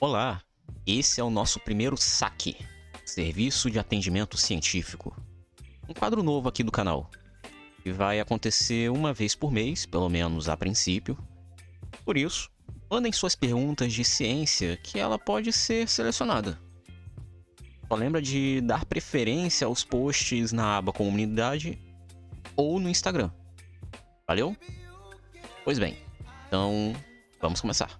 Olá, esse é o nosso primeiro saque, Serviço de Atendimento Científico. Um quadro novo aqui do canal, que vai acontecer uma vez por mês, pelo menos a princípio. Por isso, mandem suas perguntas de ciência que ela pode ser selecionada. Só lembra de dar preferência aos posts na aba Comunidade ou no Instagram. Valeu? Pois bem, então vamos começar.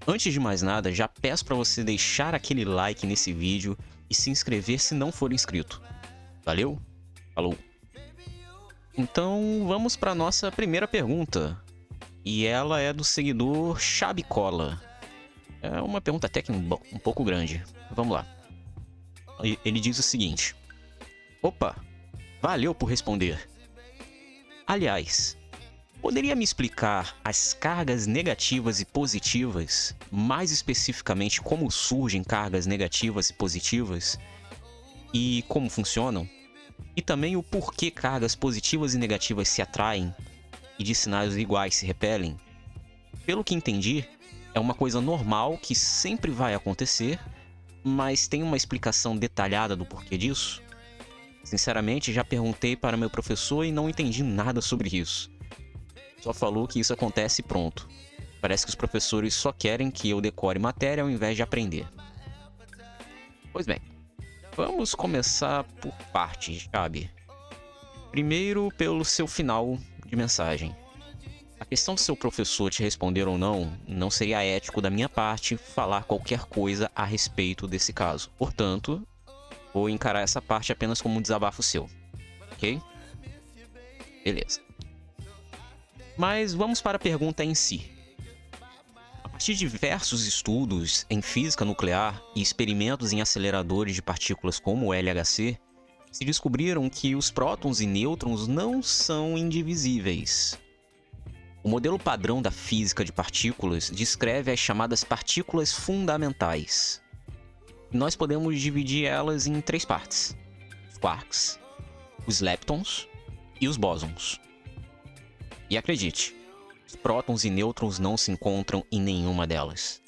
Antes de mais nada, já peço para você deixar aquele like nesse vídeo e se inscrever se não for inscrito. Valeu? Falou! Então vamos para nossa primeira pergunta. E ela é do seguidor Chabicola. É uma pergunta até que um pouco grande. Vamos lá. Ele diz o seguinte: Opa, valeu por responder. Aliás, poderia me explicar as cargas negativas e positivas, mais especificamente como surgem cargas negativas e positivas e como funcionam? E também o porquê cargas positivas e negativas se atraem e de sinais iguais se repelem? Pelo que entendi, é uma coisa normal que sempre vai acontecer, mas tem uma explicação detalhada do porquê disso? Sinceramente, já perguntei para meu professor e não entendi nada sobre isso. Só falou que isso acontece e pronto. Parece que os professores só querem que eu decore matéria ao invés de aprender. Pois bem, vamos começar por partes, Chabi. Primeiro, pelo seu final de mensagem. A questão de seu professor te responder ou não seria ético da minha parte falar qualquer coisa a respeito desse caso. Portanto, vou encarar essa parte apenas como um desabafo seu. Ok? Beleza. Mas vamos para a pergunta em si. A partir de diversos estudos em física nuclear e experimentos em aceleradores de partículas como o LHC, se descobriram que os prótons e nêutrons não são indivisíveis. O modelo padrão da física de partículas descreve as chamadas partículas fundamentais. E nós podemos dividir elas em três partes: os quarks, os leptons e os bósons. E acredite, os prótons e nêutrons não se encontram em nenhuma delas.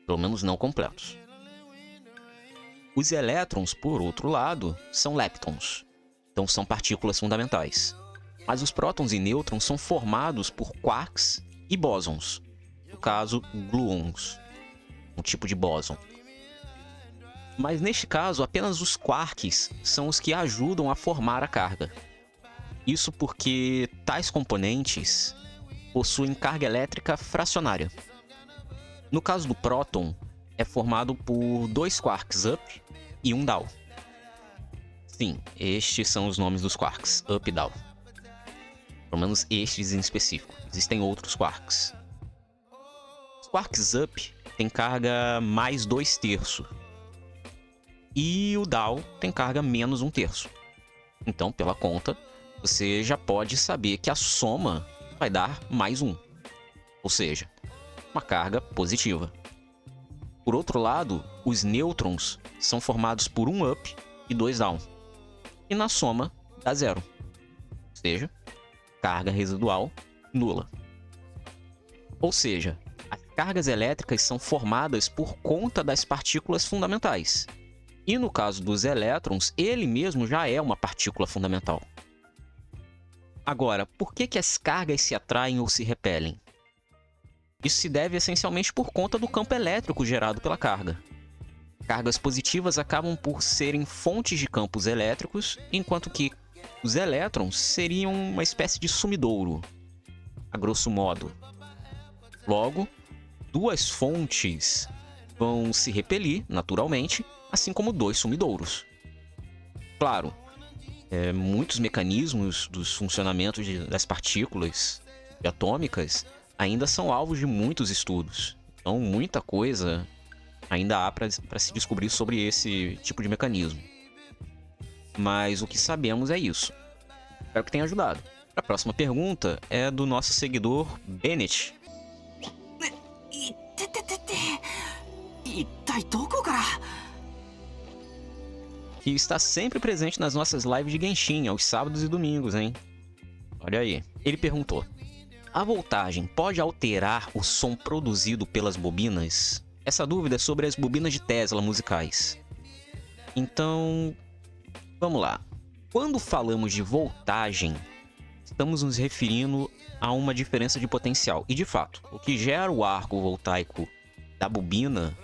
Pelo menos não completos. Os elétrons, por outro lado, são leptons. Então são partículas fundamentais. Mas os prótons e nêutrons são formados por quarks e bósons. No caso, gluons. Um tipo de bóson. Mas neste caso, apenas os quarks são os que ajudam a formar a carga. Isso porque tais componentes possuem carga elétrica fracionária. No caso do próton, é formado por dois quarks up e um down. Sim, estes são os nomes dos quarks, up e down. Pelo menos estes em específico. Existem outros quarks. Os quarks up têm carga mais 2/3. E o down tem carga menos 1/3. Então, pela conta, você já pode saber que a soma vai dar mais 1. Ou seja, uma carga positiva. Por outro lado, os nêutrons são formados por um up e 2 down. E na soma dá 0. Ou seja, carga residual nula. Ou seja, as cargas elétricas são formadas por conta das partículas fundamentais. E no caso dos elétrons, ele mesmo já é uma partícula fundamental. Agora, por que as cargas se atraem ou se repelem? Isso se deve essencialmente por conta do campo elétrico gerado pela carga. Cargas positivas acabam por serem fontes de campos elétricos, enquanto que os elétrons seriam uma espécie de sumidouro, a grosso modo. Logo, duas fontes vão se repelir naturalmente, assim como dois sumidouros. Claro, muitos mecanismos dos funcionamentos das partículas atômicas ainda são alvos de muitos estudos. Então, muita coisa ainda há para se descobrir sobre esse tipo de mecanismo. Mas o que sabemos é isso. Espero que tenha ajudado. A próxima pergunta é do nosso seguidor Bennett. Que está sempre presente nas nossas lives de Genshin, aos sábados e domingos, hein? Olha aí. Ele perguntou: a voltagem pode alterar o som produzido pelas bobinas? Essa dúvida é sobre as bobinas de Tesla musicais. Então, vamos lá. Quando falamos de voltagem, estamos nos referindo a uma diferença de potencial. E, de fato, o que gera o arco voltaico da bobina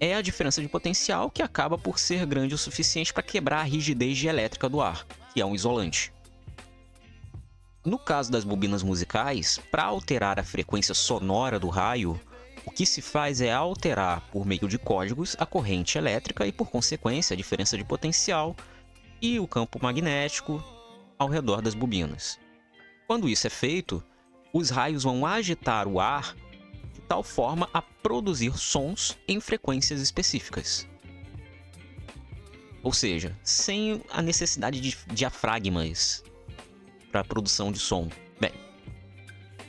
é a diferença de potencial, que acaba por ser grande o suficiente para quebrar a rigidez dielétrica do ar, que é um isolante. No caso das bobinas musicais, para alterar a frequência sonora do raio, o que se faz é alterar, por meio de códigos, a corrente elétrica e, por consequência, a diferença de potencial e o campo magnético ao redor das bobinas. Quando isso é feito, os raios vão agitar o ar de tal forma a produzir sons em frequências específicas. Ou seja, sem a necessidade de diafragmas para a produção de som. Bem,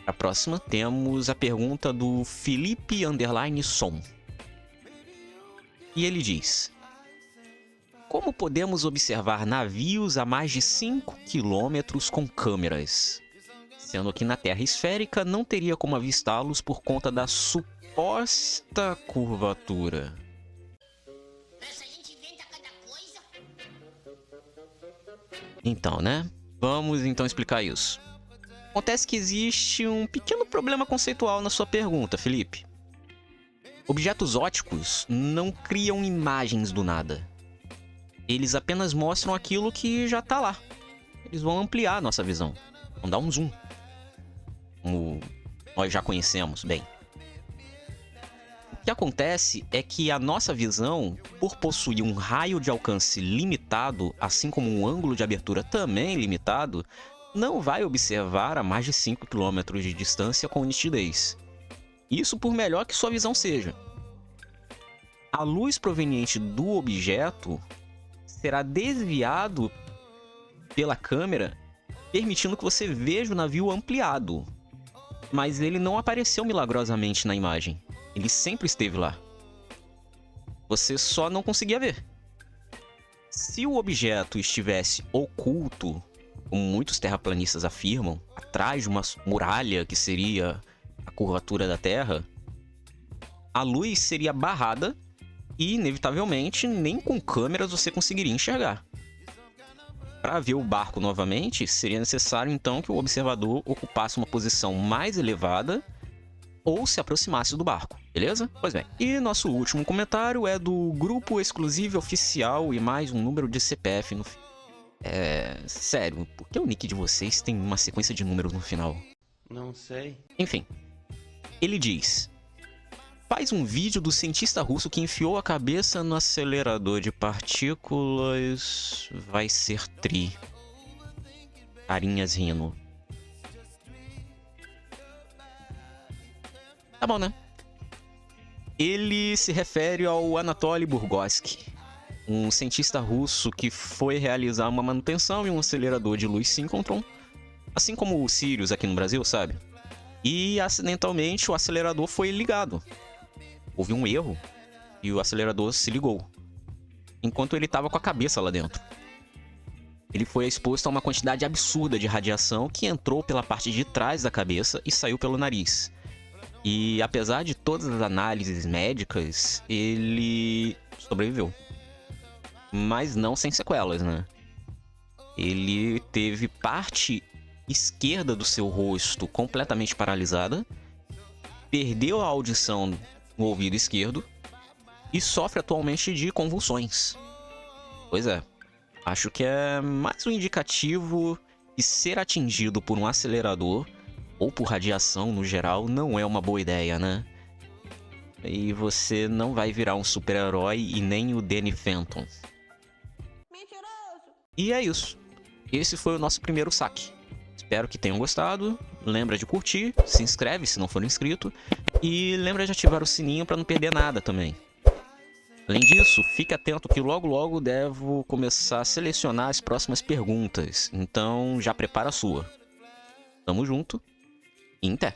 a próxima temos a pergunta do Felipe _som. E ele diz: como podemos observar navios a mais de 5 km com câmeras? Sendo que na Terra esférica não teria como avistá-los por conta da suposta curvatura. Então, né? Vamos então explicar isso. Acontece que existe um pequeno problema conceitual na sua pergunta, Felipe. Objetos ópticos não criam imagens do nada. Eles apenas mostram aquilo que já está lá. Eles vão ampliar a nossa visão. Vão dar um zoom. Como nós já conhecemos bem. O que acontece é que a nossa visão, por possuir um raio de alcance limitado, assim como um ângulo de abertura também limitado, não vai observar a mais de 5 km de distância com nitidez. Isso por melhor que sua visão seja. A luz proveniente do objeto será desviado pela câmera, permitindo que você veja o navio ampliado. Mas ele não apareceu milagrosamente na imagem. Ele sempre esteve lá. Você só não conseguia ver. Se o objeto estivesse oculto, como muitos terraplanistas afirmam, atrás de uma muralha que seria a curvatura da Terra, a luz seria barrada e, inevitavelmente, nem com câmeras você conseguiria enxergar. Para ver o barco novamente, seria necessário então que o observador ocupasse uma posição mais elevada ou se aproximasse do barco, beleza? Pois bem, e nosso último comentário é do grupo exclusivo oficial e mais um número de CPF no final. Sério, por que o nick de vocês tem uma sequência de números no final? Não sei. Enfim, ele diz: faz um vídeo do cientista russo que enfiou a cabeça no acelerador de partículas. Vai ser tri. Carinhas rindo. Tá bom, né? Ele se refere ao Anatoly Burgoski, um cientista russo que foi realizar uma manutenção em um acelerador de luz síncrotron, assim como o Sirius aqui no Brasil, sabe? E acidentalmente o acelerador foi ligado. Houve um erro e o acelerador se ligou, enquanto ele estava com a cabeça lá dentro. Ele foi exposto a uma quantidade absurda de radiação que entrou pela parte de trás da cabeça e saiu pelo nariz. E apesar de todas as análises médicas, ele sobreviveu. Mas não sem sequelas, né? Ele teve parte esquerda do seu rosto completamente paralisada, perdeu a audição no ouvido esquerdo e sofre atualmente de convulsões. Pois é, acho que é mais um indicativo que ser atingido por um acelerador ou por radiação no geral não é uma boa ideia, né? E você não vai virar um super-herói e nem o Danny Phantom. Mentiroso! E é isso. Esse foi o nosso primeiro saque. Espero que tenham gostado. Lembra de curtir, se inscreve se não for inscrito. E lembra de ativar o sininho para não perder nada também. Além disso, fique atento que logo logo devo começar a selecionar as próximas perguntas. Então já prepara a sua. Tamo junto. E em té.